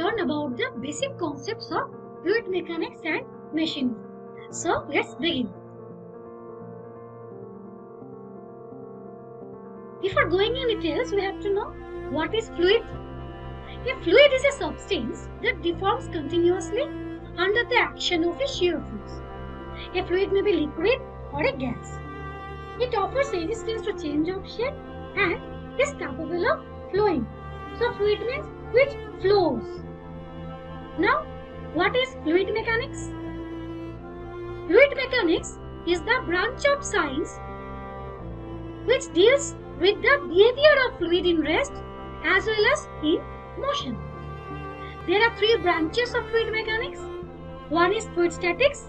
learn about the basic concepts of fluid mechanics and machinery. So let's begin. Before going in details, we have to know what is fluid. A fluid is a substance that deforms continuously under the action of a shear force. A fluid may be liquid or a gas. It offers resistance to change of shape and is capable of flowing. So fluid means which flows. Now, what is fluid mechanics? Fluid mechanics is the branch of science which deals with the behavior of fluid in rest as well as in motion. There are three branches of fluid mechanics. One is fluid statics,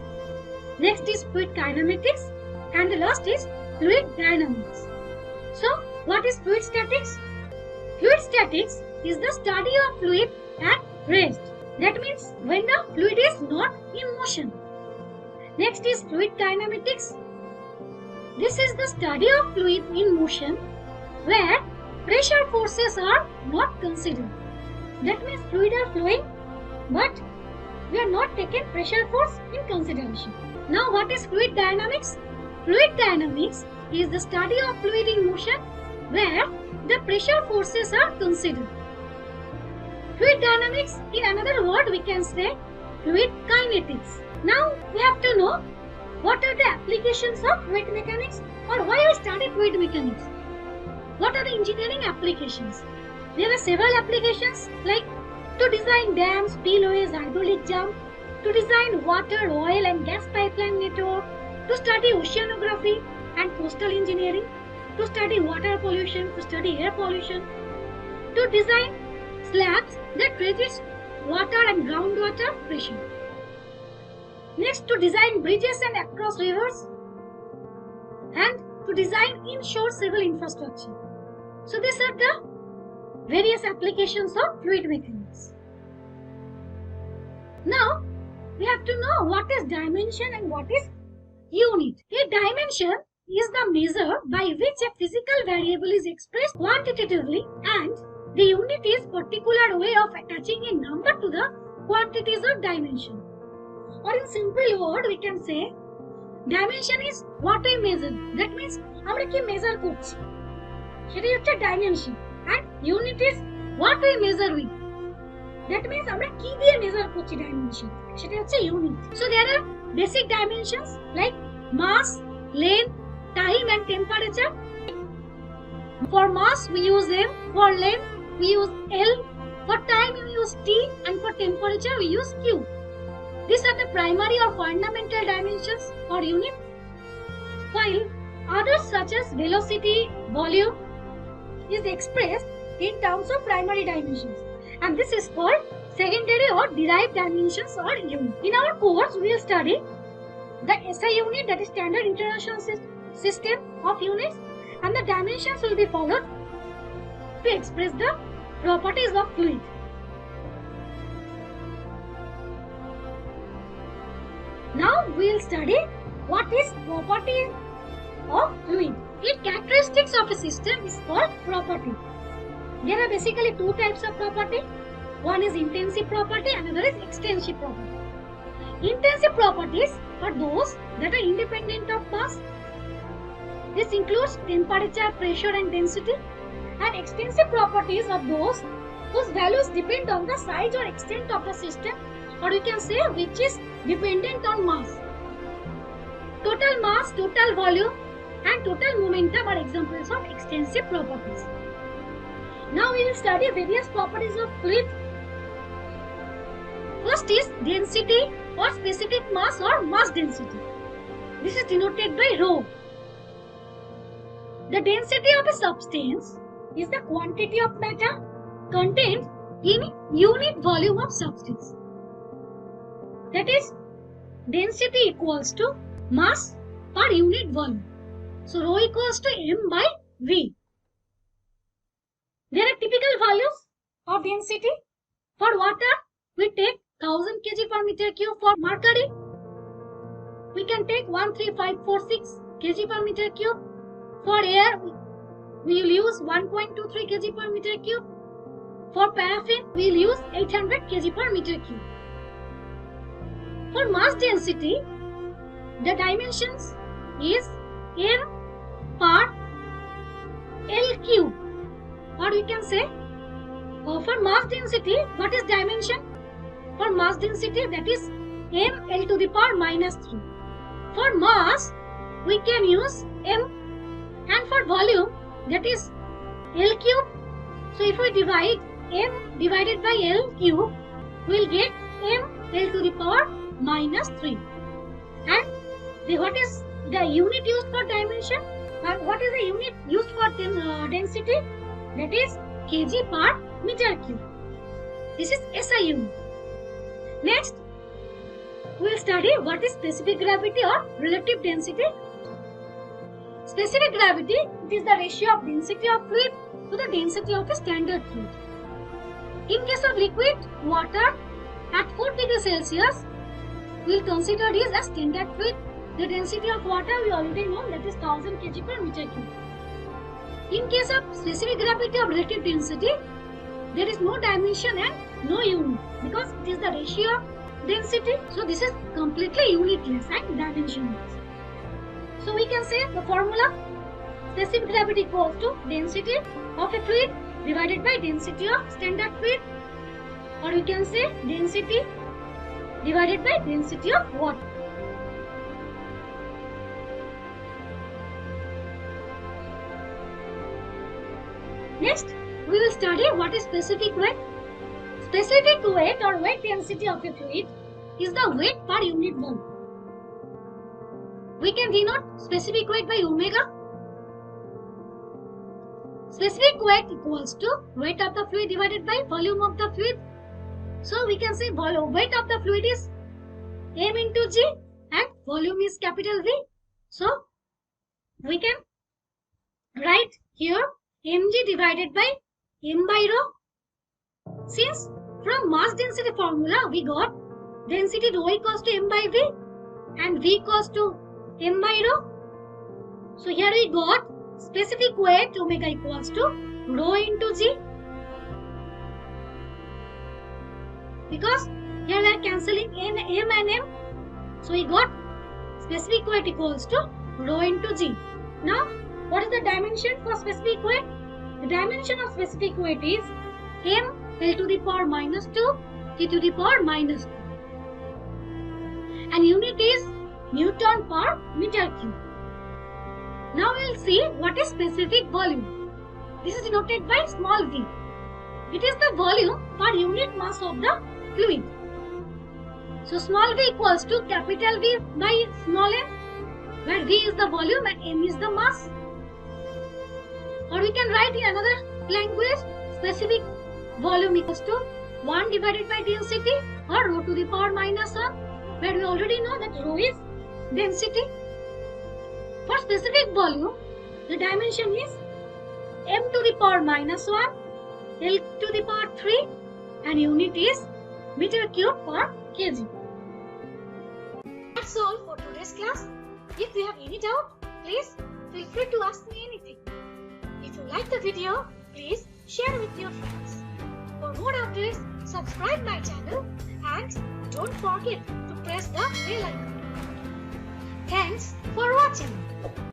next is fluid kinematics, and the last is fluid dynamics. So, what is fluid statics? Fluid statics is the study of fluid at rest. That means when the fluid is not in motion. Next is fluid kinematics. This is the study of fluid in motion where pressure forces are not considered. That means fluid are flowing but we are not taking pressure force in consideration. Now what is fluid dynamics? Fluid dynamics is the study of fluid in motion where the pressure forces are considered. Fluid dynamics, in another word we can say fluid kinetics. Now we have to know what are the applications of fluid mechanics or why we study fluid mechanics. What are the engineering applications? There are several applications like to design dams, spillways, hydraulic jump, to design water, oil and gas pipeline network, to study oceanography and coastal engineering, to study water pollution, to study air pollution, to design slabs that resist water and groundwater pressure. Next, to design bridges and across rivers, and to design inshore civil infrastructure. So these are the various applications of fluid mechanics. Now, we have to know what is dimension and what is unit. A dimension is the measure by which a physical variable is expressed quantitatively, and the unit is particular way of attaching a number to the quantities of dimension. Or in simple word we can say dimension is what we measure. That means আমরা কি measure করছি সেটাই হচ্ছে dimension, and unit is what we measure with. That means আমরা কি দিয়ে measure করছি dimension সেটাই হচ্ছে unit. So there are basic dimensions like mass, length, time and temperature. For mass we use M, for length we use L, for time we use T, and for temperature we use Q. These are the primary or fundamental dimensions or unit, while others such as velocity, volume is expressed in terms of primary dimensions, and this is called secondary or derived dimensions or unit. In our course we will study the SI unit, that is Standard International System of Units, and the dimensions will be followed to express the properties of fluid. Now we will study what is property of fluid. The characteristics of a system is called property. There are basically two types of property. One is intensive property, another is extensive property. Intensive properties are those that are independent of mass. This includes temperature, pressure and density. And extensive properties are those whose values depend on the size or extent of the system, or you can say which is dependent on mass. Total mass, total volume and total momentum are examples of extensive properties. Now we will study various properties of fluid. First is density or specific mass or mass density. This is denoted by rho. The density of a substance is the quantity of matter contained in unit volume of substance. That is, density equals to mass per unit volume. So rho equals to m by v. There are typical values of density. For water, we take 1000 kg per meter cube. For mercury, we can take 13546 kg per meter cube. For air, we will use 1.23 kg per meter cube. For paraffin, we will use 800 kg per meter cube. For mass density, the dimensions is m per L cube, or we can say for mass density, what is dimension? For mass density, that is m L to the power minus 3. For mass, we can use m, and for volume, that is L cube. So if we divide m divided by L cube, we will get m L to the power minus 3. And what is the unit used for dimension? And what is the unit used for density? That is kg per meter cube. This is SI unit. Next, we will study what is specific gravity or relative density. Specific gravity, it is the ratio of density of fluid to the density of a standard fluid. In case of liquid water at 4 degrees Celsius, we will consider this as standard fluid. The density of water we already know, that is 1000 kg per meter cube. In case of specific gravity of relative density, there is no dimension and no unit because it is the ratio of density. So this is completely unitless and dimensionless. So we can say the formula: specific gravity equals to density of a fluid divided by density of standard fluid, or we can say density divided by density of water. Next, we will study what is specific weight. Specific weight or weight density of a fluid is the weight per unit volume. We can denote specific weight by omega. Specific weight equals to weight of the fluid divided by volume of the fluid. So we can say weight of the fluid is m into g and volume is capital V. So we can write here mg divided by m by rho. Since from mass density formula we got density rho equals to m by v and v equals to m by rho. So here we got specific weight omega equals to rho into g, because here we are cancelling m and m. So we got specific weight equals to rho into g. Now what is the dimension for specific weight? The dimension of specific weight is m L to the power minus 2 T to the power minus 2. And unit is Newton per meter cube. Now we will see what is specific volume. This is denoted by small v. It is the volume per unit mass of the fluid. So small v equals to capital V by small m, where v is the volume and m is the mass. Or we can write in another language, specific volume equals to 1 divided by density, or rho to the power minus 1, where we already know that rho is density. For specific volume, the dimension is m to the power minus 1, L to the power 3, and unit is meter cube per kg. That's all for today's class. If you have any doubt, please feel free to ask me anything. If you like the video, please share with your friends. For more updates, subscribe my channel and don't forget to press the bell icon. Thanks for watching.